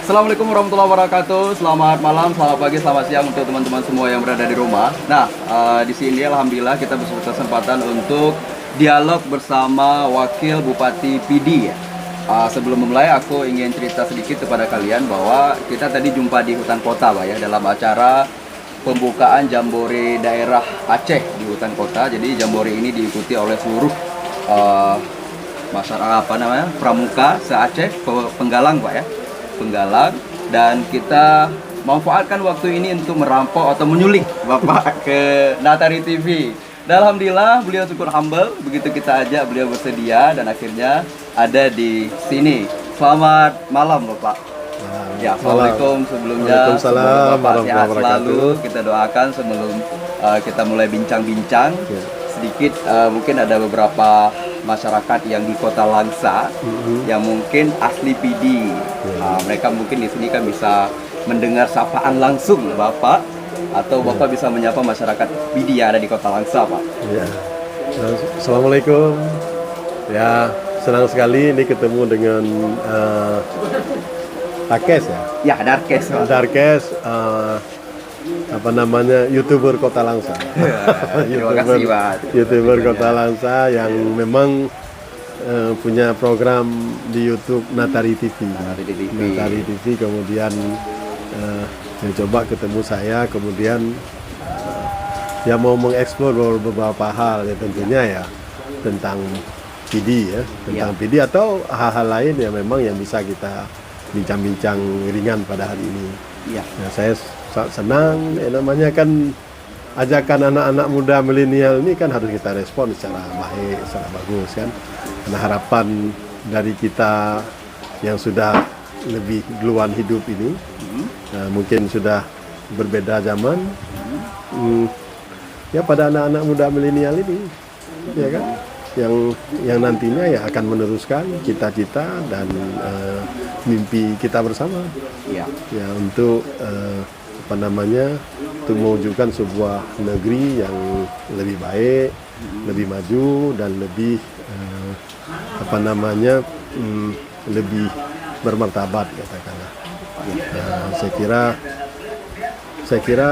Assalamualaikum warahmatullahi wabarakatuh. Selamat malam, selamat pagi, selamat siang untuk teman-teman semua yang berada di rumah. Nah, di sini alhamdulillah kita berkesempatan untuk dialog bersama Wakil Bupati Pidi. Sebelum memulai, aku ingin cerita sedikit kepada kalian bahwa kita tadi jumpa di hutan kota, Pak ya, dalam acara pembukaan Jambore daerah Aceh di hutan kota. Jadi Jambore ini diikuti oleh seluruh masyarakat pramuka se-Aceh, penggalang, Pak ya. Penggalang, dan kita manfaatkan waktu ini untuk merampok atau menyuling Bapak ke Natari TV. Dan alhamdulillah beliau cukup humble, begitu kita ajak beliau bersedia dan akhirnya ada di sini. Selamat malam Bapak. Ya, Assalamualaikum sebelumnya. Waalaikumsalam Bapak sehat warahmatullahi selalu. wabarakatuh. Kita doakan sebelum kita mulai bincang-bincang. Ya. Sedikit mungkin ada beberapa masyarakat yang di Kota Langsa yang mungkin asli Pidi. Mereka mungkin di sini kan bisa mendengar sapaan langsung Bapak, atau Bapak bisa menyapa masyarakat Pidi yang ada di Kota Langsa, Pak. Ya. Assalamualaikum. Ya, senang sekali ini ketemu dengan Darkes ya. Ya, Darkes, Pak. Darkes, YouTuber Kota Langsa. Terima kasih, Pak. YouTuber Kota Langsa yang memang punya program di YouTube Natari TV. Natari TV. Kemudian dia coba ketemu saya, kemudian dia mau mengeksplor beberapa hal ya, tentunya ya tentang PD ya, tentang PD atau hal-hal lain yang memang yang bisa kita bincang-bincang ringan pada hari ini. Nah, saya senang, namanya kan ajakan anak-anak muda milenial ini kan harus kita respon secara baik, secara bagus kan. Karena harapan dari kita yang sudah lebih duluan hidup ini, mungkin sudah berbeda zaman, ya pada anak-anak muda milenial ini, ya kan, yang nantinya ya akan meneruskan cita-cita dan mimpi kita bersama, ya untuk untuk mewujudkan sebuah negeri yang lebih baik, lebih maju dan lebih lebih bermartabat katakanlah. Saya kira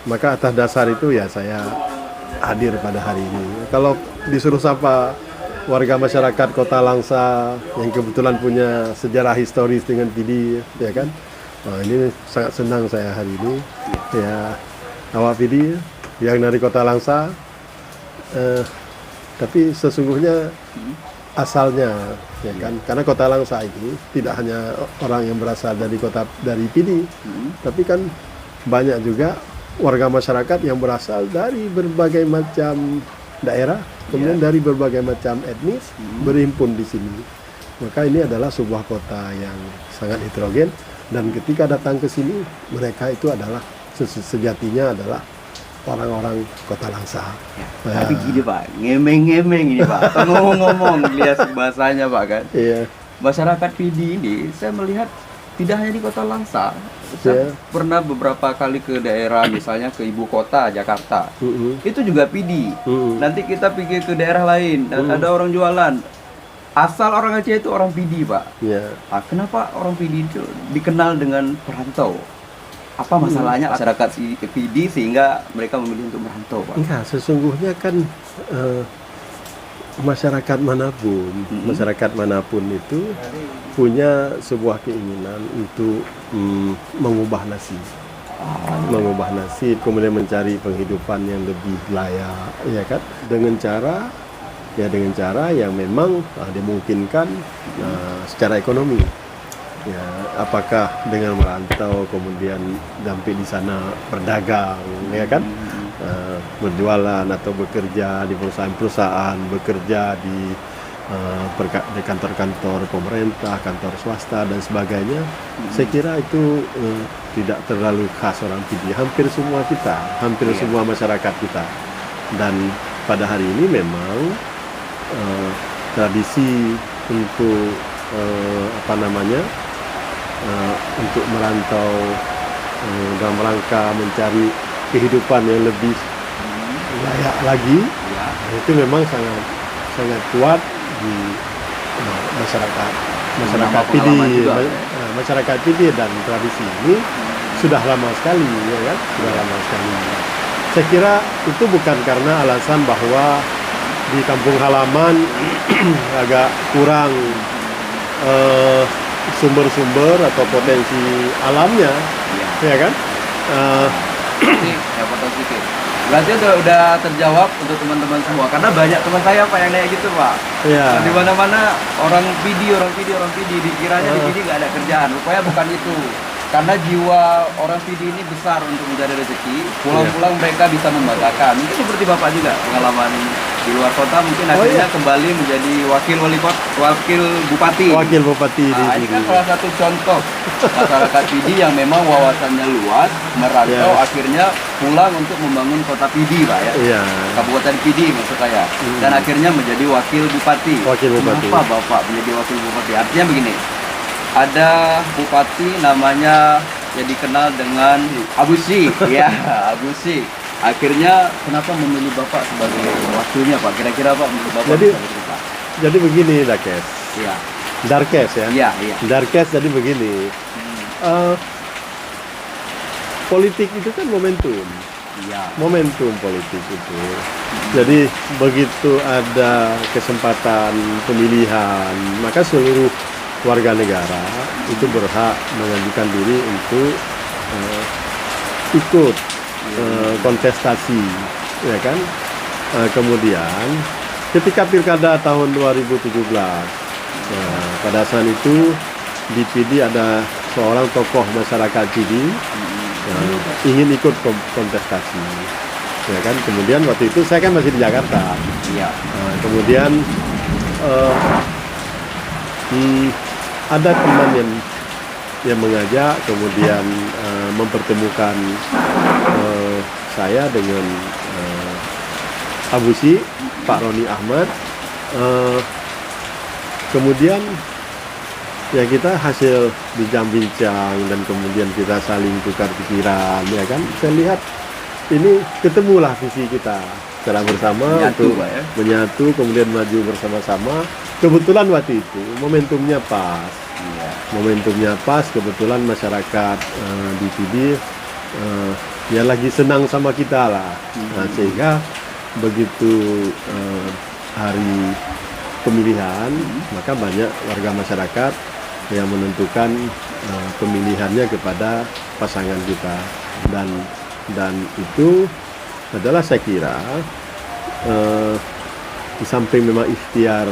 maka atas dasar itu ya saya hadir pada hari ini. Kalau disuruh sapa warga masyarakat Kota Langsa yang kebetulan punya sejarah historis dengan Pidi, ya kan? Nah, ini sangat senang saya hari ini. Ya, awak Pidi yang dari Kota Langsa, tapi sesungguhnya asalnya, ya kan? Karena Kota Langsa ini tidak hanya orang yang berasal dari Pidi, tapi kan banyak juga warga masyarakat yang berasal dari berbagai macam daerah, kemudian dari berbagai macam etnis berhimpun di sini. Maka ini adalah sebuah kota yang sangat heterogen, dan ketika datang ke sini mereka itu adalah sejatinya adalah orang-orang Kota Langsa. Tapi gini Pak, ngemeng-ngemeng ini Pak, atau ngomong-ngomong lihat bahasanya Pak kan. Iya. Masyarakat Pidi ini saya melihat tidak hanya di Kota Langsa. Saya pernah beberapa kali ke daerah, misalnya ke ibu kota Jakarta. Itu juga Pidi. Nanti kita pergi ke daerah lain dan ada orang jualan. Asal orang Aceh itu orang Pidi, Pak. Kenapa orang Pidi itu dikenal dengan perantau? Apa masalahnya masyarakat Pidi sehingga mereka memilih untuk merantau, Pak? Enggak, sesungguhnya kan masyarakat manapun itu punya sebuah keinginan untuk mengubah nasib, kemudian mencari penghidupan yang lebih layak, ya kan, dengan cara yang memang dimungkinkan secara ekonomi. Ya, apakah dengan merantau kemudian sampai di sana berdagang, ya kan, berjualan atau bekerja di perusahaan-perusahaan, bekerja di kantor-kantor pemerintah, kantor swasta dan sebagainya. Saya kira itu tidak terlalu khas orang Pidi. Hampir semua semua masyarakat kita. Dan pada hari ini memang tradisi untuk untuk merantau dalam rangka mencari kehidupan yang lebih layak lagi, itu memang sangat kuat di masyarakat Pidi, masyarakat PD dan tradisi ini sudah lama sekali, ya kan? Sudah lama sekali. Saya kira itu bukan karena alasan bahwa di kampung halaman agak kurang sumber-sumber atau potensi alamnya, ya kan? Ini ya potong sedikit. Berarti udah terjawab untuk teman-teman semua. Karena banyak teman saya Pak yang nanya gitu Pak. Ya. Di mana-mana orang PD dikiranya di PD nggak ada kerjaan. Rupanya bukan itu. Karena jiwa orang PD ini besar untuk mencari rezeki. Pulang-pulang mereka bisa membatakan. Mungkin seperti Bapak juga pengalaman di luar kota mungkin akhirnya kembali menjadi wakil bupati. Wakil bupati Nah, di ini kan salah satu contoh masyarakat PD yang memang wawasannya luas, merantau akhirnya pulang untuk membangun kota PD Pak ya. Iya. Kabupaten PD maksud saya. Dan akhirnya menjadi wakil bupati. Wakil bupati. Kenapa Bapak menjadi wakil bupati? Artinya begini. Ada bupati namanya yang dikenal dengan Abusi, ya Abusi. Akhirnya kenapa memilih Bapak sebagai wakilnya Pak? Kira-kira Pak menurut Bapak? Jadi begini Darkes. Iya. Darkes ya. Iya, iya. Darkes jadi begini. Politik itu kan momentum. Iya. Momentum politik itu. Jadi begitu ada kesempatan pemilihan, maka seluruh warga negara itu berhak mengajukan diri untuk ikut kontestasi, ya kan? Kemudian ketika pilkada tahun 2017, pada saat itu di PD ada seorang tokoh masyarakat PD ingin ikut kontestasi, ya kan? Kemudian waktu itu saya kan masih di Jakarta. Iya. Kemudian ada teman yang mengajak, kemudian mempertemukan saya dengan Abusi, Pak Roni Ahmad. Kemudian ya kita hasil bincang-bincang dan kemudian kita saling tukar pikiran, ya kan? Saya lihat ini ketemulah visi kita secara bersama Menyatu, untuk Pak, ya? menyatu, kemudian maju bersama-sama. Kebetulan waktu itu momentumnya pas. Iya. Momentumnya pas, kebetulan masyarakat di PD ya lagi senang sama kita lah. Nah, sehingga begitu hari pemilihan, maka banyak warga masyarakat yang menentukan pemilihannya kepada pasangan kita, dan itu adalah saya kira di samping memang ikhtiar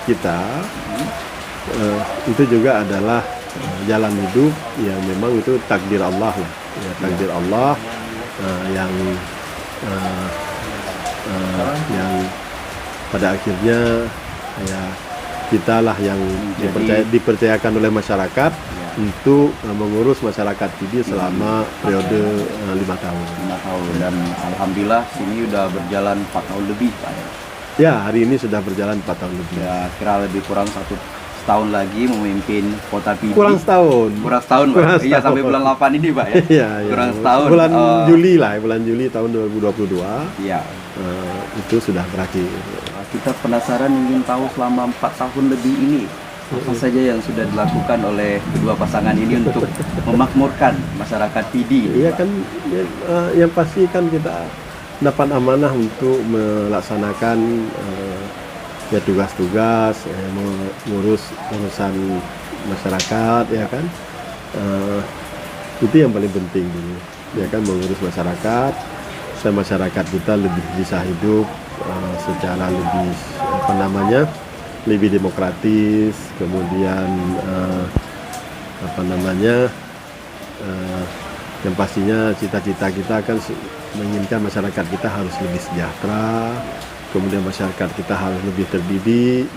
kita, itu juga adalah jalan hidup yang memang itu takdir Allah lah, ya, takdir Allah yang pada akhirnya ya kita lah yang dipercayakan oleh masyarakat untuk mengurus masyarakat PD selama periode 5 tahun. 5 tahun dan alhamdulillah sini udah berjalan 4 tahun lebih Pak ya. Ya, hari ini sudah berjalan 4 tahun lebih. Ya, kira lebih kurang 1 tahun lagi memimpin kota PD. Kurang setahun. Kurang setahun Pak. Iya, sampai bulan 8 ini Pak ya. Iya, kurang setahun. Bulan Juli lah, bulan Juli tahun 2022. Iya. Itu sudah berakhir. Kita penasaran ingin tahu selama 4 tahun lebih ini apa saja yang sudah dilakukan oleh kedua pasangan ini untuk memakmurkan masyarakat PD. Iya kan, yang pasti kan kita dapat amanah untuk melaksanakan ya tugas-tugas, mengurus urusan masyarakat, ya kan. Itu yang paling penting dulu, ya kan, mengurus masyarakat supaya masyarakat kita lebih bisa hidup secara lebih lebih demokratis, kemudian yang pastinya cita-cita kita kan menginginkan masyarakat kita harus lebih sejahtera, kemudian masyarakat kita harus lebih terdidik,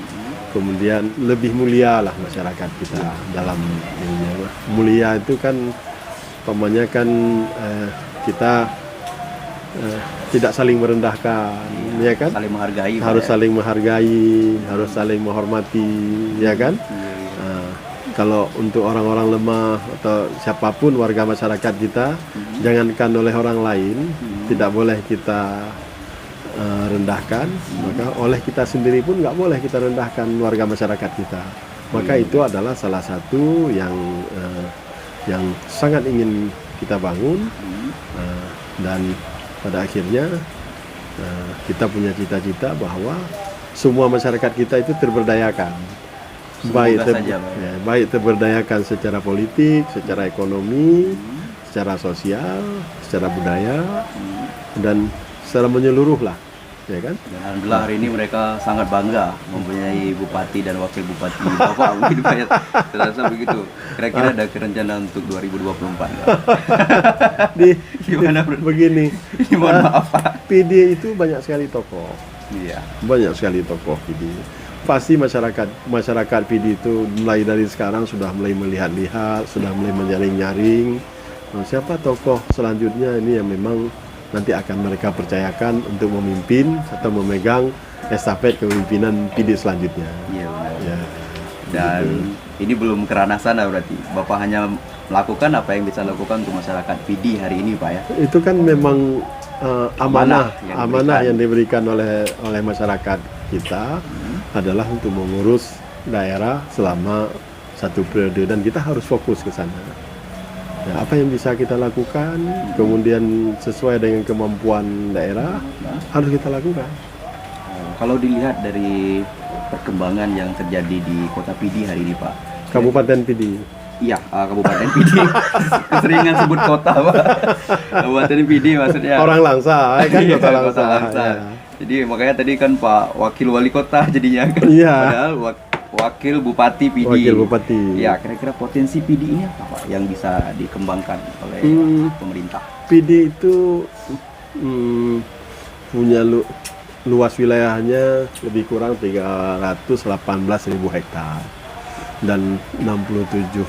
kemudian lebih mulia lah masyarakat kita dalam ininya. Mulia itu kan umpamanya kan kita tidak saling merendahkan, ya kan? Saling menghargai. Harus saling menghargai, harus saling menghormati, ya kan? Kalau untuk orang-orang lemah atau siapapun warga masyarakat kita, jangankan oleh orang lain, tidak boleh kita rendahkan, maka oleh kita sendiri pun nggak boleh kita rendahkan warga masyarakat kita. Maka itu adalah salah satu yang sangat ingin kita bangun, dan pada akhirnya kita punya cita-cita bahwa semua masyarakat kita itu terberdayakan, baik terberdayakan secara politik, secara ekonomi, secara sosial, secara budaya, dan secara menyeluruh lah, ya kan? Dan alhamdulillah hari ini mereka sangat bangga mempunyai bupati dan wakil bupati Bapak begitu Pak ya. Terasa begitu. Kira-kira ada kerencana untuk 2024 gimana bro? Begini, Mohon maaf Pak. PD itu banyak sekali tokoh. Iya. Banyak sekali tokoh PD. Pasti masyarakat PD itu mulai dari sekarang sudah mulai melihat-lihat, sudah mulai menyaring-nyaring. Siapa tokoh selanjutnya ini yang memang nanti akan mereka percayakan untuk memimpin atau memegang estafet kepemimpinan PD selanjutnya. Iya benar. Ya. Dan ini belum ke ranah sana berarti. Bapak hanya melakukan apa yang bisa lakukan untuk masyarakat PD hari ini Pak ya. Itu kan memang amanah yang diberikan oleh masyarakat kita adalah untuk mengurus daerah selama satu periode, dan kita harus fokus ke sana. Ya, apa yang bisa kita lakukan, kemudian sesuai dengan kemampuan daerah, harus kita lakukan. Kalau dilihat dari perkembangan yang terjadi di kota PD hari ini Pak. Kabupaten PD. Iya, Kabupaten PD. Keseringan sebut kota Pak. Kabupaten PD maksudnya. Orang Langsa, kan kota Langsa. Ya. Jadi makanya tadi kan Pak Wakil Wali Kota jadinya kan. Iya. Padahal Wakil Bupati PD. Wakil Bupati. Ya, kira-kira potensi PD ini apa Pak yang bisa dikembangkan oleh pemerintah? PD itu punya luas wilayahnya lebih kurang 318.000 hektar, dan 67%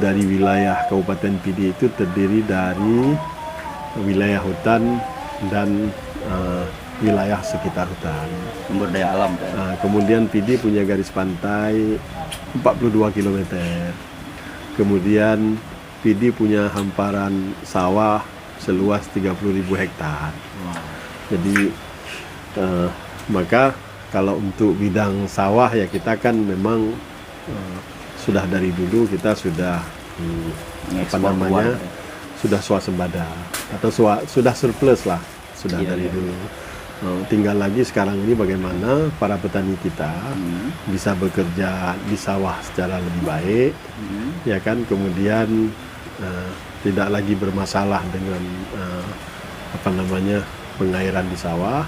dari wilayah Kabupaten PD itu terdiri dari wilayah hutan dan wilayah sekitar hutan. Sumber daya alam kan? Kemudian PD punya garis pantai 42 km. Kemudian PD punya hamparan sawah seluas 30.000 hektar. Jadi maka kalau untuk bidang sawah ya kita kan memang sudah dari dulu kita sudah sudah swasembada atau sudah surplus lah, sudah dari dulu. Tinggal lagi sekarang ini bagaimana para petani kita bisa bekerja di sawah secara lebih baik, ya kan, kemudian tidak lagi bermasalah dengan pengairan di sawah.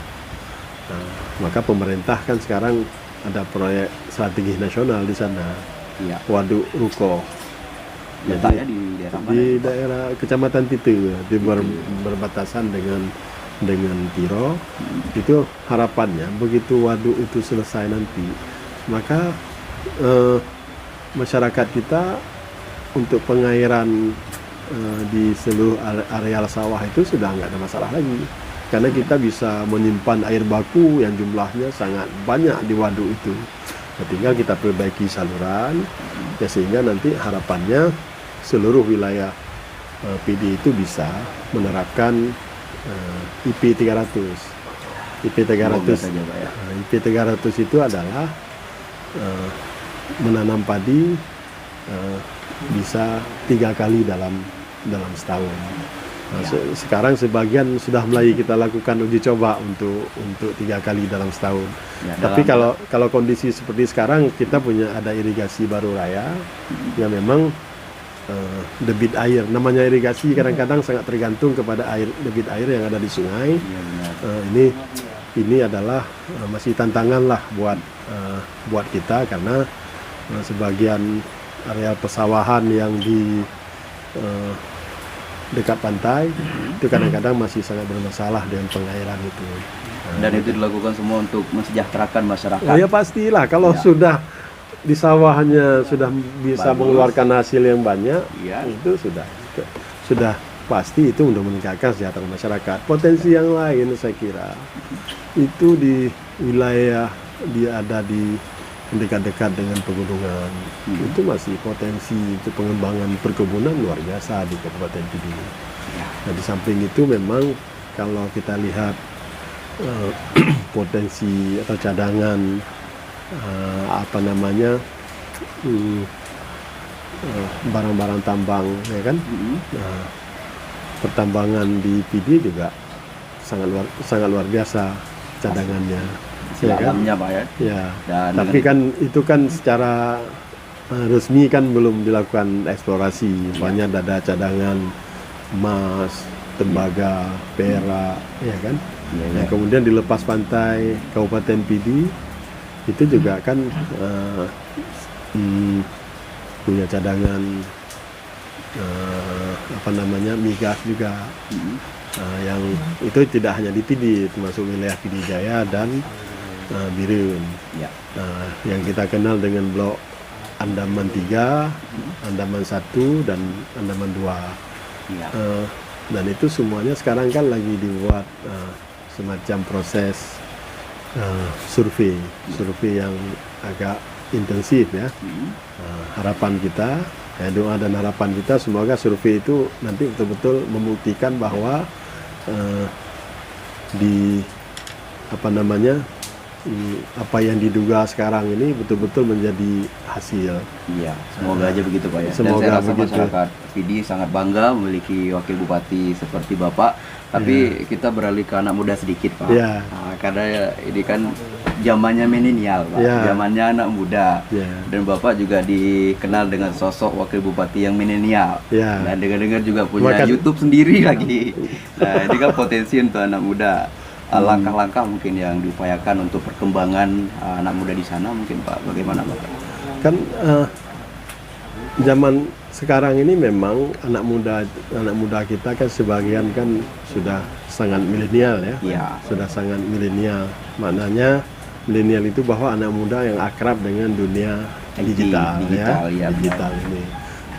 Maka pemerintah kan sekarang ada proyek strategi nasional di sana, Waduk Ruko. Letaknya di daerah mana? Di daerah Kecamatan Titu, di berbatasan dengan Tiro. Itu harapannya begitu waduk itu selesai nanti, maka masyarakat kita untuk pengairan di seluruh areal sawah itu sudah nggak ada masalah lagi, karena kita bisa menyimpan air baku yang jumlahnya sangat banyak di waduk itu. Tinggal kita perbaiki saluran, ya, sehingga nanti harapannya seluruh wilayah PD itu bisa menerapkan IP 300. IP 300 itu adalah menanam padi bisa 3 kali dalam setahun. Sekarang sebagian sudah mulai kita lakukan uji coba untuk 3 kali dalam setahun. Tapi kalau kondisi seperti sekarang, kita punya ada irigasi baru raya yang memang debit air, namanya irigasi kadang-kadang sangat tergantung kepada debit air yang ada di sungai. Ini adalah masih tantangan lah buat kita, karena sebagian areal persawahan yang di dekat pantai itu kadang-kadang masih sangat bermasalah dengan pengairan itu. Dan itu dilakukan semua untuk mensejahterakan masyarakat. Ya pastilah, kalau sudah di sawahnya sudah bisa mengeluarkan hasil yang banyak, itu sudah pasti itu untuk meningkatkan kesejahteraan masyarakat. Potensi yang lain saya kira itu di wilayah dia ada di dekat-dekat dengan pegunungan, itu masih potensi untuk pengembangan perkebunan luar biasa di Kabupaten PD. Nah, di samping itu memang kalau kita lihat potensi atau cadangan apa namanya, barang-barang tambang, ya kan. Nah, pertambangan di PD juga sangat luar biasa cadangannya, ya kan? Dalamnya Pak ya. Ya. Dan Tapi kan itu kan secara resmi kan belum dilakukan eksplorasi. Banyak ada cadangan emas, tembaga, perak, ya kan. Yang kemudian dilepas pantai Kabupaten PD itu juga kan punya cadangan apa namanya, migas juga. Yang itu tidak hanya di PD, termasuk wilayah PD Jaya dan Birun. Yang kita kenal dengan blok Andaman 3, Andaman 1 dan Andaman 2. Dan itu semuanya sekarang kan lagi dibuat semacam proses survei yang agak intensif ya. Harapan kita, doa dan harapan kita semoga survei itu nanti betul-betul membuktikan bahwa di apa namanya, apa yang diduga sekarang ini betul-betul menjadi hasil. Iya, semoga aja begitu Pak ya. Semoga dan saya rasa begitu. masyarakat PD sangat bangga memiliki wakil bupati seperti Bapak. Tapi kita beralih ke anak muda sedikit Pak. Ya. Nah, karena ini kan zamannya milenial Pak, zamannya anak muda. Dan Bapak juga dikenal dengan sosok wakil bupati yang milenial. Dan dengar-dengar juga punya YouTube sendiri lagi. Nah, ini kan potensi untuk anak muda. Langkah-langkah mungkin yang diupayakan untuk perkembangan anak muda di sana mungkin Pak, bagaimana Pak? Kan zaman sekarang ini memang anak muda kita kan sebagian kan sudah sangat milenial ya. Sudah sangat milenial. Maknanya milenial itu bahwa anak muda yang akrab dengan dunia digital ini.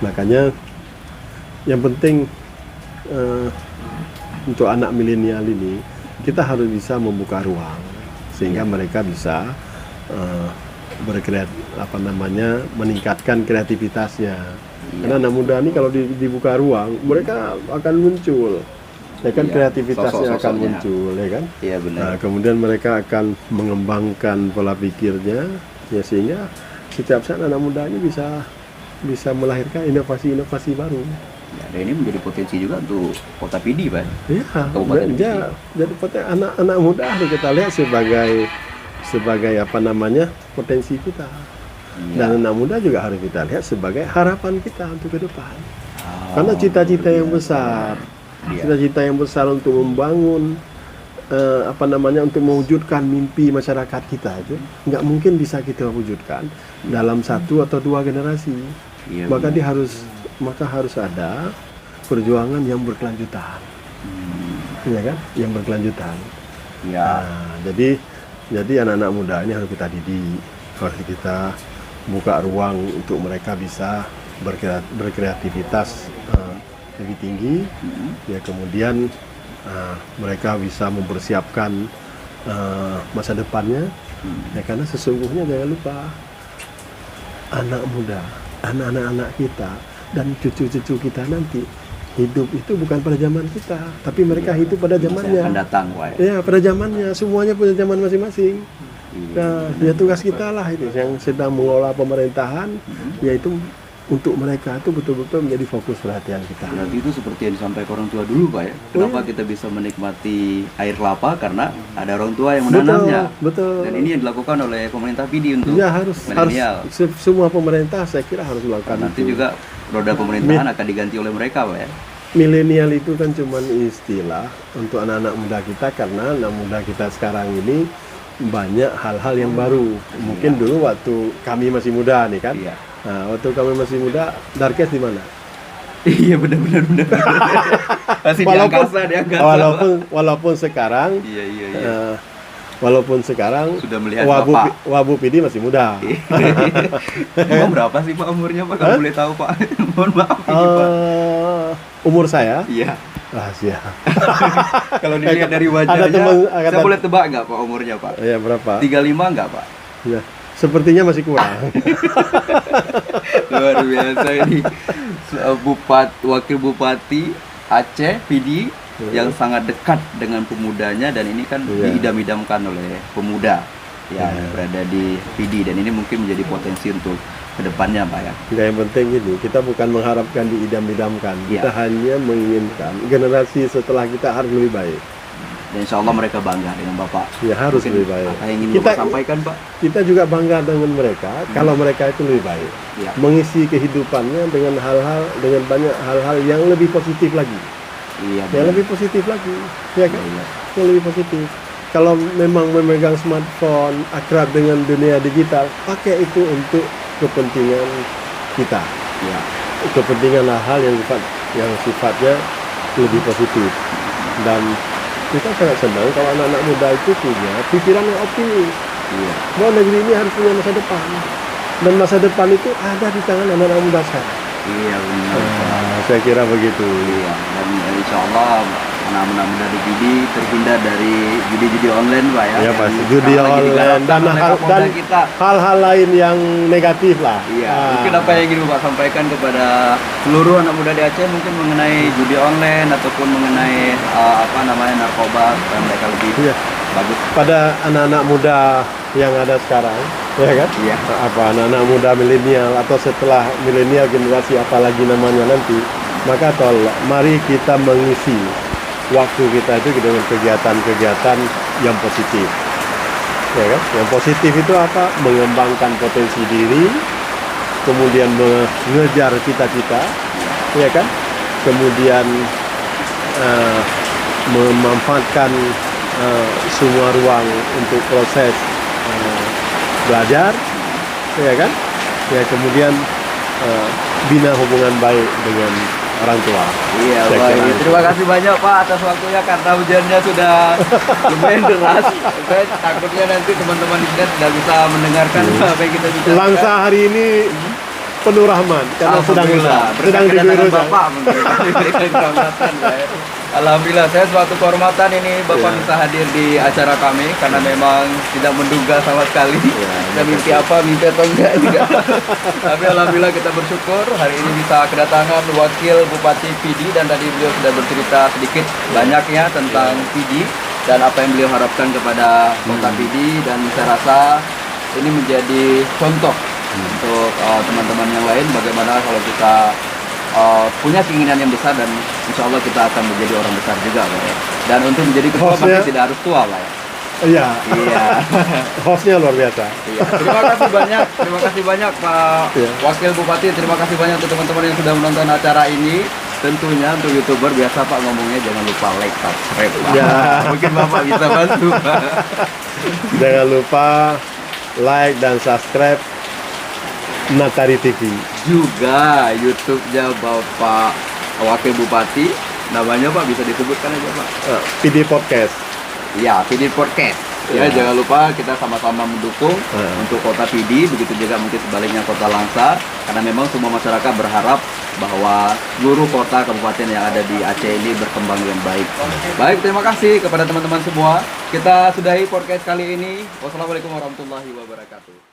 Makanya yang penting untuk anak milenial ini kita harus bisa membuka ruang sehingga mereka bisa meningkatkan kreativitasnya. Karena anak muda ini kalau dibuka ruang, mereka akan muncul, ya kan, kreativitasnya akan muncul, ya kan. Nah, kemudian mereka akan mengembangkan pola pikirnya, ya, sehingga setiap saat anak muda ini bisa melahirkan inovasi-inovasi baru. Dan ini menjadi potensi juga untuk Kota PD Pak. Iya, jadi anak muda harus kita lihat sebagai apa namanya, potensi kita. Dan anak muda juga harus kita lihat sebagai harapan kita untuk ke depan. Karena cita-cita yang besar, untuk membangun untuk mewujudkan mimpi masyarakat kita itu nggak mungkin bisa kita wujudkan dalam 1 atau 2 generasi. Maka harus ada perjuangan yang berkelanjutan, ya kan? Yang berkelanjutan. Nah, jadi anak-anak muda ini harus kita didik, harus kita buka ruang untuk mereka bisa berkreativitas lebih tinggi, ya, kemudian mereka bisa mempersiapkan masa depannya, ya, karena sesungguhnya jangan lupa anak muda, anak-anak kita dan cucu-cucu kita nanti hidup itu bukan pada zaman kita, tapi mereka hidup pada zamannya. Akan datang, Pak. Ya, pada zamannya, semuanya punya zaman masing-masing. Nah, ya tugas kita lah itu yang sedang mengelola pemerintahan, yaitu untuk mereka itu betul-betul menjadi fokus perhatian kita. Berarti itu seperti yang disampaikan orang tua dulu, Pak ya. Kenapa kita bisa menikmati air kelapa? Karena ada orang tua yang menanamnya. Betul. Dan ini yang dilakukan oleh pemerintah PD untuk harus semua pemerintah saya kira harus melakukan. Nanti itu juga roda pemerintahan akan diganti oleh mereka, Pak ya. Milenial itu kan cuma istilah untuk anak-anak muda kita, karena anak muda kita sekarang ini banyak hal-hal yang baru. Mungkin dulu waktu kami masih muda nih kan. Nah, waktu kami masih muda, Darkes di mana? Iya, benar. Masih di angkasa. Walaupun sekarang walaupun sekarang sudah melihat Wabu PD masih muda. Emang berapa sih Pak umurnya Pak? Kalau boleh tahu Pak. Mohon maaf ini Pak. Umur saya? Iya. Rahasia. Kalau dilihat dari wajahnya, saya boleh tebak nggak Pak umurnya Pak? Iya, berapa? 35 nggak Pak? Iya. Sepertinya masih kurang. Luar biasa ini. Wakil Bupati Aceh PD yang sangat dekat dengan pemudanya, dan ini kan diidam-idamkan oleh pemuda. yang berada di PD, dan ini mungkin menjadi potensi untuk kedepannya Pak ya. Nggak, yang penting ini kita bukan mengharapkan diidam-idamkan, kita hanya menginginkan generasi setelah kita harus lebih baik. Dan insya Allah mereka bangga dengan Bapak. Ya harus mungkin lebih baik. Apa yang ingin Bapak sampaikan Pak? Kita juga bangga dengan mereka kalau mereka itu lebih baik. Mengisi kehidupannya dengan banyak hal-hal yang lebih positif lagi. Yang lebih positif lagi, ya kan? Yang lebih positif. Kalau memang memegang smartphone, akrab dengan dunia digital, pakai itu untuk kepentingan kita. Kepentingan hal yang sifatnya lebih positif. Dan kita sangat senang kalau anak-anak muda itu punya pikiran yang optimis. Bahwa negeri ini harus punya masa depan. Dan masa depan itu ada di tangan anak-anak muda sekarang. Saya kira begitu. Dan insya Allah anak-anak muda di PD terhindar dari judi-judi online Pak ya. Ya pasti, judi online dan hal-hal lain yang negatif lah. Mungkin apa yang ingin Bapak sampaikan kepada seluruh anak muda di Aceh mungkin mengenai judi online ataupun mengenai narkoba supaya mereka lebih bagus. Pada anak-anak muda yang ada sekarang, ya kan? Anak-anak muda milenial atau setelah milenial, generasi apalagi namanya nanti, maka mari kita mengisi waktu kita itu dengan kegiatan-kegiatan yang positif, ya kan? Yang positif itu apa? Mengembangkan potensi diri, kemudian mengejar cita-cita, ya kan? Kemudian memanfaatkan semua ruang untuk proses belajar, ya kan? Ya, kemudian bina hubungan baik dengan orang tua. Baik. Terima kasih banyak Pak atas waktunya, karena hujannya sudah lumayan deras. Saya takutnya nanti teman-teman di sini tidak bisa mendengarkan apa yang kita bicarakan. Langsa hari ini penuh rahmat karena sedang diguyur Bapak memberikan Alhamdulillah, saya suatu kehormatan ini Bapak bisa hadir di acara kami, karena memang tidak menduga sama sekali. Kita mimpi atau enggak juga. Tapi alhamdulillah kita bersyukur hari ini bisa kedatangan Wakil Bupati PD, dan tadi beliau sudah bercerita sedikit banyaknya tentang PD dan apa yang beliau harapkan kepada kota PD, dan saya rasa ini menjadi contoh untuk teman-teman yang lain bagaimana kalau kita punya keinginan yang besar, dan insya Allah kita akan menjadi orang besar juga Pak ya. Dan untuk menjadi ketua masih tidak harus tua Pak ya. Iya. Hostnya luar biasa. Terima kasih banyak Pak Wakil Bupati. Terima kasih banyak untuk teman-teman yang sudah menonton acara ini. Tentunya untuk YouTuber biasa Pak ngomongnya jangan lupa like, subscribe Pak. Mungkin Bapak bisa bantu Pak. Jangan lupa like dan subscribe Natari TV. Juga YouTube-nya Bapak Wakil Bupati. Namanya Pak bisa disebutkan aja Pak. PD Podcast. PD Podcast. Jangan lupa kita sama-sama mendukung untuk kota PD, begitu juga mungkin sebaliknya kota Langsa, karena memang semua masyarakat berharap bahwa seluruh kota kabupaten yang ada di Aceh ini berkembang dengan baik. Baik, terima kasih kepada teman-teman semua. Kita sudahi podcast kali ini. Wassalamualaikum warahmatullahi wabarakatuh.